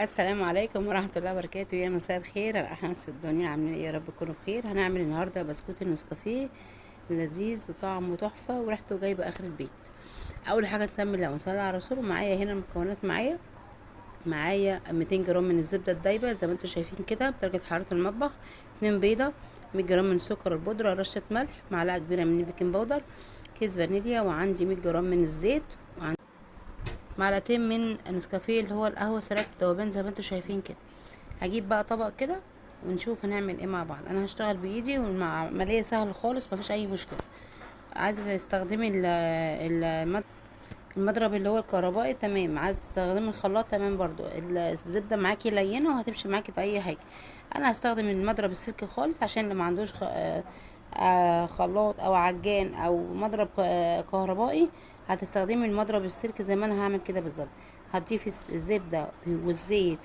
السلام عليكم ورحمة الله وبركاته. يا مساء الخير على أحسن الدنيا، عاملين ايه؟ يا رب تكونوا بخير. هنعمل النهاردة بسكوت النسكافيه لذيذ وطعمه تحفة وريحته جايبة آخر البيت. أول حاجة نسمي الله ونصلي على الرسول. ومعايا هنا المكونات. معايا 200 جرام من الزبدة الدايبة زي ما انتوا شايفين كده بدرجة حرارة المطبخ، 2 بيضة، 100 جرام من السكر البودرة، رشة ملح، معلقة كبيرة من البيكنج باودر، كيس فانيليا، وعندي 100 جرام من الزيت، معلقتين من نسكافيه اللي هو القهوة سريعة الذوبان زي ما انتوا شايفين كده. هجيب بقى طبق كده ونشوف هنعمل ايه مع بعض. انا هشتغل بايدي والعملية سهلة خالص، مفيش اي مشكلة. عايزة تستخدمي المضرب اللي هو الكهربائي تمام، عايزة تستخدمي الخلاط تمام برضو. الزبدة معاكي لينة وهتمشي معاكي في اي حاجة. انا هستخدم المضرب السلك خالص عشان اللي ما عندوش خلاط او عجان او مضرب كهربائي. هتستخدمي المضرب السلك زي ما انا هعمل كده بالظبط. هتضيفي الزبدة والزيت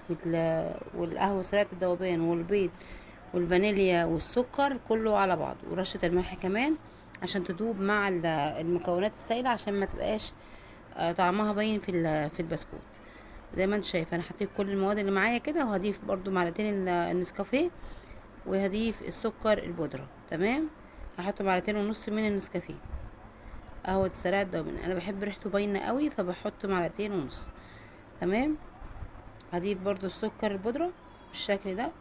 والقهوة سريعة الذوبان والبيض والفانيليا والسكر كله على بعض، ورشة الملح كمان عشان تدوب مع المكونات السائلة، عشان ما تبقاش طعمها باين في البسكوت. زي ما انت شايفه انا حطيت كل المواد اللي معايا كده، وهضيف برضو معلقتين النسكافيه، وهضيف السكر البودرة. تمام. هحط معلقتين ونص من النسكافيه قهوة السريع الدومين، انا بحب ريحته باينه قوي فبحط معلقتين ونص. تمام. هضيف برضو السكر البودرة بالشكل ده.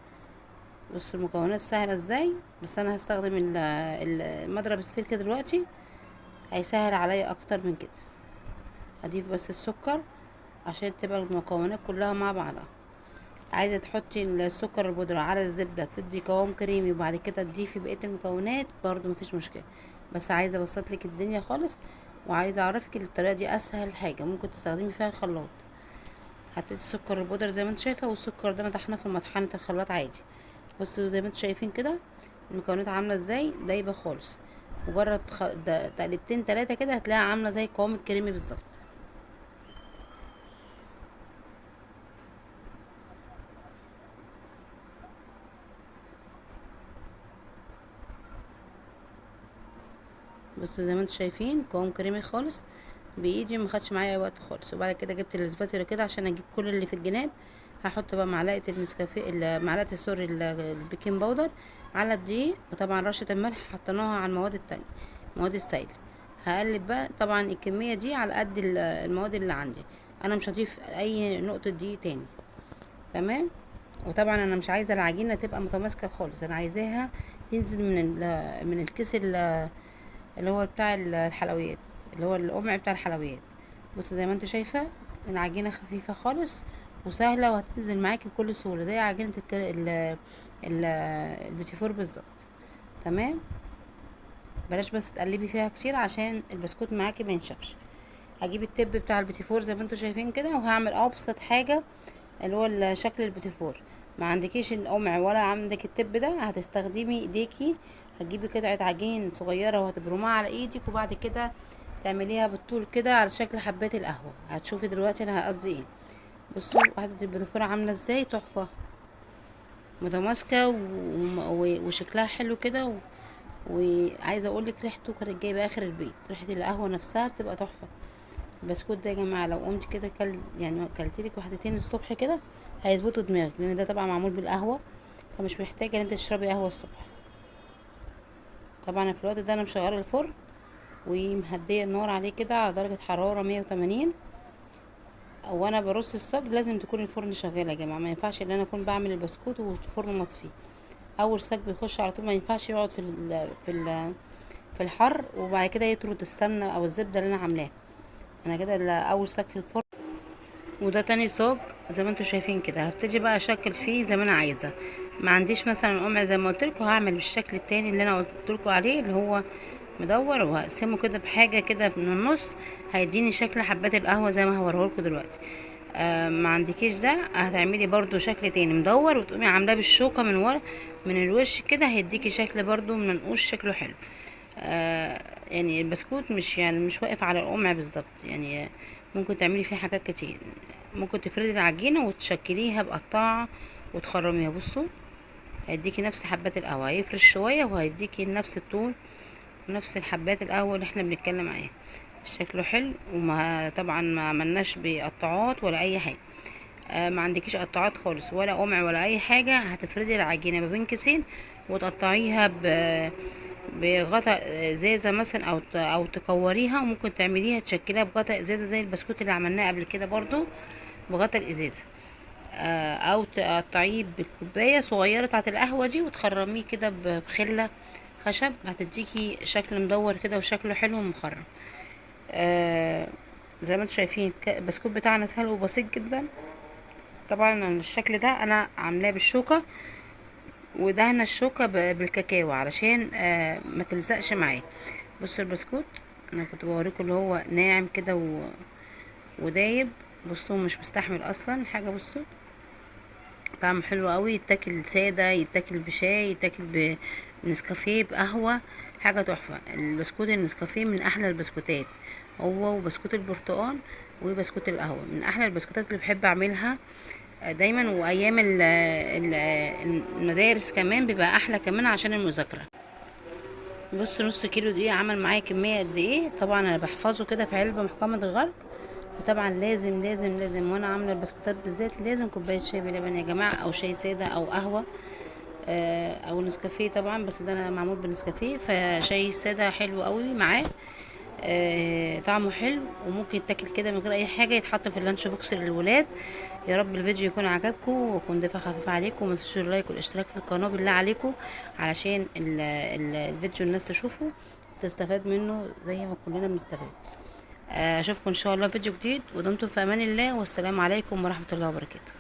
بصوا المكونات سهله ازاي، بس انا هستخدم المضرب السلك دلوقتي، هيسهل عليا اكتر من كده. هضيف بس السكر عشان تبقى المكونات كلها مع بعضها. عايزه تحطي السكر البودرة على الزبدة تدي قوام كريمي، وبعد كده تضيفي بقية المكونات برضو مفيش مشكلة، بس عايزه ابسط لك الدنيا خالص، وعايزه اعرفك الطريقه دي اسهل حاجه ممكن تستخدمي فيها الخلاط. حطيت السكر البودر زي ما انت شايفه، والسكر ده انا طحناه في مطحنه الخلاط عادي. بصوا زي ما انتوا شايفين كده المكونات عامله ازاي، دايبه خالص. مجرد تقلبتين تلاتة كده هتلاقيها عامله زي القوام الكريمي بالظبط. بصوا زي ما انتوا شايفين قوام كريمي خالص بايدي، ما خدش معايا وقت خالص. وبعد كده جبت الاسباتيلا كده عشان اجيب كل اللي في الجناب. هحط بقى معلقه النسكافيه معلقه سوري البيكنج باودر على الدقيق، وطبعا رشه الملح حطيناها على المواد التانية، المواد السائله. هقلب بقى طبعا الكميه دي على قد المواد اللي عندي. انا مش هضيف اي نقطه دقيق تاني. تمام. وطبعا انا مش عايزه العجينه تبقى متماسكه خالص، انا عايزاها تنزل من الكيس اللي هو بتاع الحلويات، اللي هو القمع بتاع الحلويات. بص زي ما انت شايفه العجينه خفيفه خالص وسهله، وهتنزل معاكي بكل سهوله زي عجينه ال البيتيفور بالظبط. تمام. بلاش بس تقلبي فيها كتير عشان البسكوت معاكي ما ينشفش. هجيب التب بتاع البيتيفور زي ما انتوا شايفين كده، وهعمل ابسط حاجه اللي هو شكل البيتيفور. ما عندكيش القمع ولا عندك التب ده، هتستخدمي ايديكي. هتجيبي قطعه عجين صغيره وهتبرميها على ايدك، وبعد كده تعمليها بالطول كده على شكل حبات القهوه. هتشوفي دلوقتي انا قصدي ايه. بصوا وحده البيتيفور عامله ازاي، تحفه متماسكه وشكلها حلو كده وعايزه اقول لك ريحته كانت جايبه اخر البيت، ريحه القهوه نفسها بتبقى تحفه. البسكوت ده يا جماعه لو قمت كده يعني كلتلك واحدتين الصبح كده هيظبطوا دماغك، لان ده طبعا معمول بالقهوه، فمش محتاجه ان انت تشربي قهوه الصبح. طبعا في الوقت ده انا مشغله الفرن ومهديه النار عليه كده على درجه حراره 180. وانا برص الصاج لازم تكون الفرن شغال يا جماعه، ما ينفعش ان انا اكون بعمل البسكوت والفرن مطفي. اول صاج بيخش على طول، ما ينفعش يقعد في الحر وبعد كده يطرد السمنه او الزبده اللي انا عاملاها. انا كده اول صاج في الفرن، وده تاني صاج زي ما انتوا شايفين كده. هبتدي بقى اشكل فيه زي ما انا عايزه. ما عنديش مثلا قمع زي ما قلت لكم، هعمل بالشكل التاني اللي انا قلت لكم عليه اللي هو مدور، وهقسمه كده بحاجه كده من النص، هيديني شكل حبات القهوه زي ما هوريه لكم دلوقتي. ما عندكيش ده، هتعملي برضو شكل تاني مدور وتقومي عاملاه بالشوكه من ورا من الوش كده، هيديكي شكل برضو منقوش شكله حلو. يعني البسكوت مش واقف على القمع بالظبط يعني. ممكن تعملي فيه حاجات كتير، ممكن تفردي العجينه وتشكليها بقطاعه وتخرميها. بصوا هيديكي نفس حبات القهوه، هيفرش شويه وهيديكي نفس الطول ونفس الحبات القهوه اللي احنا بنتكلم عليها. شكله حلو، وما طبعا ما عملناش بقطاعات ولا اي حاجه. ما عندكيش قطاعات خالص ولا قمع ولا اي حاجه، هتفردي العجينه ما بين كيسين وتقطعيها بغطاء ازازه مثلا، او تكوريها، وممكن تعمليها تشكليها بغطاء ازازه زي البسكوت اللي عملناه قبل كده برضو بغطاء الازازه. او تقطعيه بالكوبايه صغيره بتاعه القهوه دي وتخرميه كده بخله خشب، هتديكي شكل مدور كده وشكله حلو ومخرم. زي ما انتم شايفين البسكوت بتاعنا سهل وبسيط جدا. طبعا الشكل ده انا عاملاه بالشوكه، ودهنا الشوكه بالكاكاو علشان ما تلزقش معاه. بصوا البسكوت انا كنت بوريكم اللي هو ناعم كده ودايب. بصوا مش مستحمل اصلا حاجه. بصوا طعم حلو قوي، يتاكل ساده، يتاكل بشاي، يتاكل بنسكافيه، بقهوه، حاجه تحفه. البسكوت النسكافيه من احلى البسكوتات، هو وبسكوت البرتقال وبسكوت القهوه من احلى البسكوتات اللي بحب اعملها دايما. وايام المدارس كمان بيبقى احلى كمان عشان المذاكره. بص نص كيلو دقيق عمل معايا كميه قد ايه. طبعا انا بحفظه كده في علبه محكمه الغلق. وطبعا لازم لازم لازم وانا عامله البسكوتات بالذات لازم كوبايه شاي بلبن يا جماعه، او شاي ساده او قهوه او نسكافيه طبعا، بس ده انا معمول بنسكافيه، فشاي ساده حلو قوي معاه. طعمه حلو وممكن يتاكل كده من غير اي حاجه، يتحط في اللانش بوكس للولاد. يا رب الفيديو يكون عجبكم ويكون ضيفه خفيفه عليكم. ما تنسوش اللايك والاشتراك في القناه بالله عليكم، علشان الفيديو الناس تشوفه تستفاد منه زي ما كلنا بنستفاد. اشوفكم ان شاء الله في فيديو جديد، ودمتم في امان الله، والسلام عليكم ورحمه الله وبركاته.